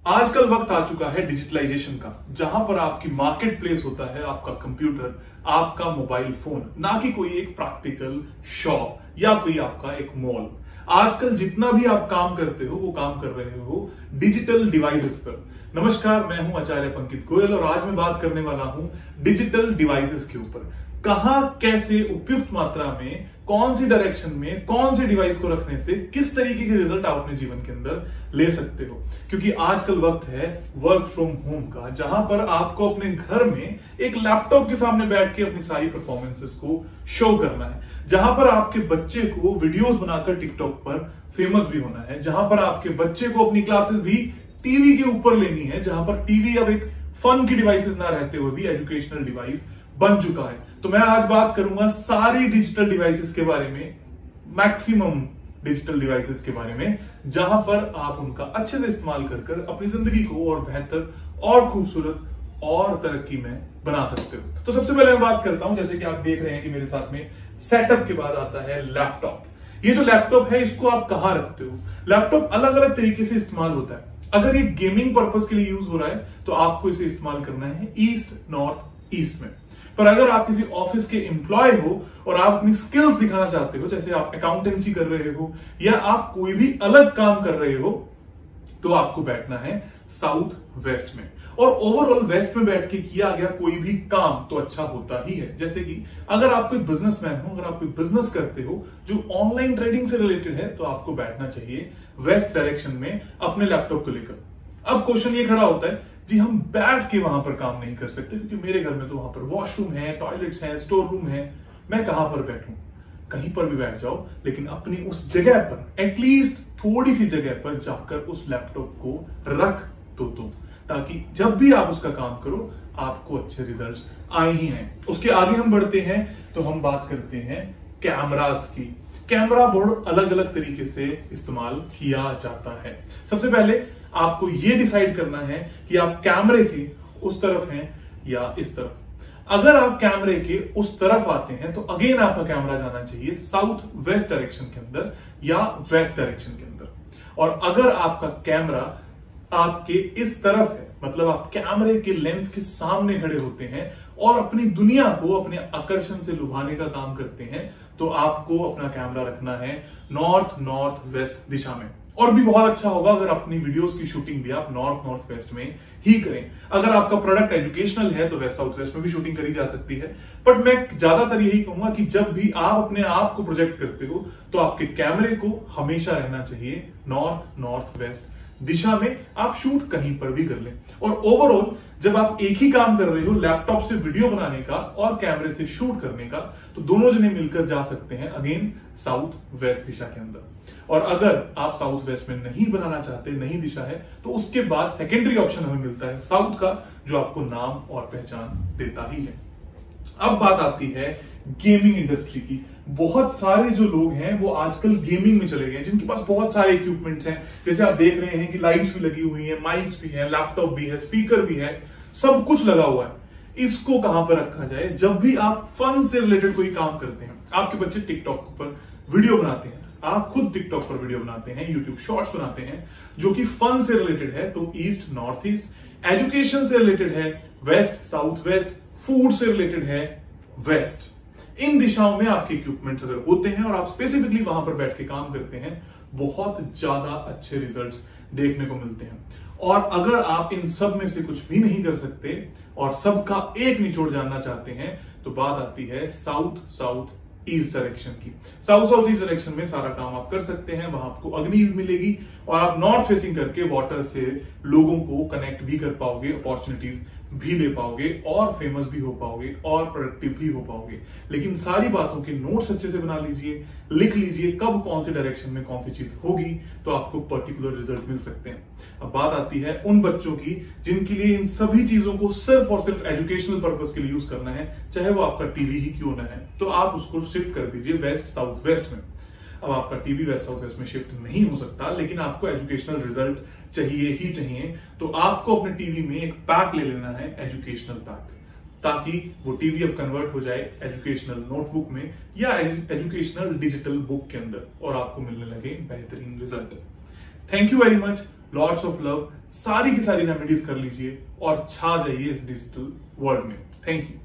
आजकल वक्त आ चुका है डिजिटलाइजेशन का, जहां पर आपकी मार्केट प्लेस होता है आपका कंप्यूटर, आपका मोबाइल फोन, ना कि कोई एक प्रैक्टिकल शॉप या कोई आपका एक मॉल। आजकल जितना भी आप काम करते हो वो काम कर रहे हो डिजिटल डिवाइसेस पर। नमस्कार, मैं हूं आचार्य पंकित गोयल और आज मैं बात करने वाला हूं डिजिटल डिवाइसेस के ऊपर। कहां कैसे उपयुक्त मात्रा में, कौन सी डायरेक्शन में, कौन सी डिवाइस को रखने से किस तरीके के रिजल्ट आप अपने जीवन के अंदर ले सकते हो। क्योंकि आजकल वक्त है वर्क फ्रॉम होम का, जहां पर आपको अपने घर में एक लैपटॉप के सामने बैठ के अपनी सारी परफॉर्मेंसेस को शो करना है, जहां पर आपके बच्चे को वीडियोस बनाकर टिकटॉक पर फेमस भी होना है, जहां पर आपके बच्चे को अपनी क्लासेस भी टीवी के ऊपर लेनी है, जहां पर टीवी अब एक फन की डिवाइसेस ना रहते हुए भी एजुकेशनल डिवाइस बन चुका है। तो मैं आज बात करूंगा सारी डिजिटल डिवाइसेस के बारे में, मैक्सिमम डिजिटल डिवाइसेस के बारे में, जहां पर आप उनका अच्छे से इस्तेमाल कर अपनी जिंदगी को और बेहतर और खूबसूरत और तरक्की में बना सकते हो। तो सबसे पहले मैं बात करता हूं, जैसे कि आप देख रहे हैं कि मेरे साथ में सेटअप के बाद आता है लैपटॉप। ये जो लैपटॉप है इसको आप कहां रखते हो? लैपटॉप अलग अलग तरीके से इस्तेमाल होता है। अगर ये गेमिंग पर्पस के लिए यूज हो रहा है तो आपको इसे इस्तेमाल करना है ईस्ट नॉर्थ ईस्ट में। पर अगर आप किसी ऑफिस के एम्प्लॉय हो और आप अपनी स्किल्स दिखाना चाहते हो, जैसे आप अकाउंटेंसी कर रहे हो या आप कोई भी अलग काम कर रहे हो, तो आपको बैठना है साउथ वेस्ट में। और ओवरऑल वेस्ट में बैठ के किया गया कोई भी काम तो अच्छा होता ही है। जैसे कि अगर आप कोई बिजनेसमैन हो, अगर आप कोई बिजनेस करते हो जो ऑनलाइन ट्रेडिंग से रिलेटेड है, तो आपको बैठना चाहिए वेस्ट डायरेक्शन में अपने लैपटॉप को लेकर। अब क्वेश्चन ये खड़ा होता है, जी हम बैठ के वहां पर काम नहीं कर सकते क्योंकि मेरे घर में तो वहां पर वॉशरूम है, टॉयलेट्स हैं, स्टोर रूम है, मैं कहां पर बैठूं? कहीं पर भी बैठ जाओ, लेकिन अपनी उस जगह पर एटलीस्ट थोड़ी सी जगह पर जाकर उस लैपटॉप को रख दो, ताकि जब भी आप उसका काम करो आपको अच्छे रिजल्ट्स आए ही हैं। उसके आगे हम बढ़ते हैं तो हम बात करते हैं कैमरास की। कैमरा बहुत अलग अलग तरीके से इस्तेमाल किया जाता है। सबसे पहले आपको यह डिसाइड करना है कि आप कैमरे के उस तरफ हैं या इस तरफ। अगर आप कैमरे के उस तरफ आते हैं तो अगेन आपका कैमरा जाना चाहिए साउथ वेस्ट डायरेक्शन के अंदर या वेस्ट डायरेक्शन के अंदर। और अगर आपका कैमरा आपके इस तरफ है, मतलब आप कैमरे के लेंस के सामने खड़े होते हैं और अपनी दुनिया को अपने आकर्षण से लुभाने का काम करते हैं, तो आपको अपना कैमरा रखना है नॉर्थ नॉर्थ वेस्ट दिशा में। और भी बहुत अच्छा होगा अगर अपनी वीडियोस की शूटिंग भी आप नॉर्थ नॉर्थ वेस्ट में ही करें। अगर आपका प्रोडक्ट एजुकेशनल है तो वेस्ट साउथ वेस्ट में भी शूटिंग करी जा सकती है। बट मैं ज्यादातर यही कहूंगा कि जब भी आप अपने आप को प्रोजेक्ट करते हो तो आपके कैमरे को हमेशा रहना चाहिए नॉर्थ नॉर्थ वेस्ट दिशा में। आप शूट कहीं पर भी कर लें। और ओवरऑल जब आप एक ही काम कर रहे हो, लैपटॉप से वीडियो बनाने का और कैमरे से शूट करने का, तो दोनों जने मिलकर जा सकते हैं अगेन साउथ वेस्ट दिशा के अंदर। और अगर आप साउथ वेस्ट में नहीं बनाना चाहते, नहीं दिशा है, तो उसके बाद सेकेंडरी ऑप्शन हमें मिलता है साउथ का, जो आपको नाम और पहचान देता ही है। अब बात आती है गेमिंग इंडस्ट्री की। बहुत सारे जो लोग हैं वो आजकल गेमिंग में चले गए, जिनके पास बहुत सारे इक्विपमेंट्स हैं। जैसे आप देख रहे हैं कि लाइट्स भी लगी हुई हैं, माइक्स भी हैं, लैपटॉप भी है, स्पीकर भी है, सब कुछ लगा हुआ है। इसको कहां पर रखा जाए? जब भी आप फन से रिलेटेड कोई काम करते हैं, आपके बच्चे टिकटॉक पर वीडियो बनाते हैं, आप खुद टिकटॉक पर वीडियो बनाते हैं, यूट्यूब शॉर्ट्स बनाते हैं जो कि फन से रिलेटेड है, तो ईस्ट नॉर्थ ईस्ट। एजुकेशन से रिलेटेड है वेस्ट साउथ वेस्ट। फूड से रिलेटेड है वेस्ट। इन दिशाओं में आपके इक्विपमेंट्स अगर होते हैं और आप स्पेसिफिकली वहां पर बैठ के काम करते हैं, बहुत ज्यादा अच्छे रिजल्ट्स देखने को मिलते हैं। और अगर आप इन सब में से कुछ भी नहीं कर सकते और सबका एक निचोड़ जानना चाहते हैं, तो बात आती है साउथ साउथ ईस्ट डायरेक्शन की। साउथ साउथ ईस्ट डायरेक्शन में सारा काम आप कर सकते हैं। वहां आपको अग्नि मिलेगी और आप नॉर्थ फेसिंग करके वाटर से लोगों को कनेक्ट भी कर पाओगे, अपॉर्चुनिटीज भी ले पाओगे और फेमस भी हो पाओगे और प्रोडक्टिव भी हो पाओगे। लेकिन सारी बातों के नोट्स अच्छे से बना लीजिए, लिख लीजिए कब कौन से डायरेक्शन में कौन सी चीज होगी, तो आपको पर्टिकुलर रिजल्ट मिल सकते हैं। अब बात आती है उन बच्चों की जिनके लिए इन सभी चीजों को सिर्फ और सिर्फ एजुकेशनल पर्पस के लिए यूज करना है, चाहे वो आपका टीवी ही क्यों ना है, तो आप उसको शिफ्ट कर दीजिए वेस्ट साउथ वेस्ट में। अब आपका टीवी वेस्ट साउथ वेस्ट में शिफ्ट नहीं हो सकता, लेकिन आपको एजुकेशनल रिजल्ट चाहिए ही चाहिए, तो आपको अपने टीवी में एक पैक ले लेना है, एजुकेशनल पैक, ताकि वो टीवी अब कन्वर्ट हो जाए एजुकेशनल नोटबुक में या एजुकेशनल डिजिटल बुक के अंदर और आपको मिलने लगे बेहतरीन result. Thank you very much. Lots of love, सारी की सारी रेमेडीज कर लीजिए और छा जाइए इस डिजिटल वर्ल्ड में। Thank you.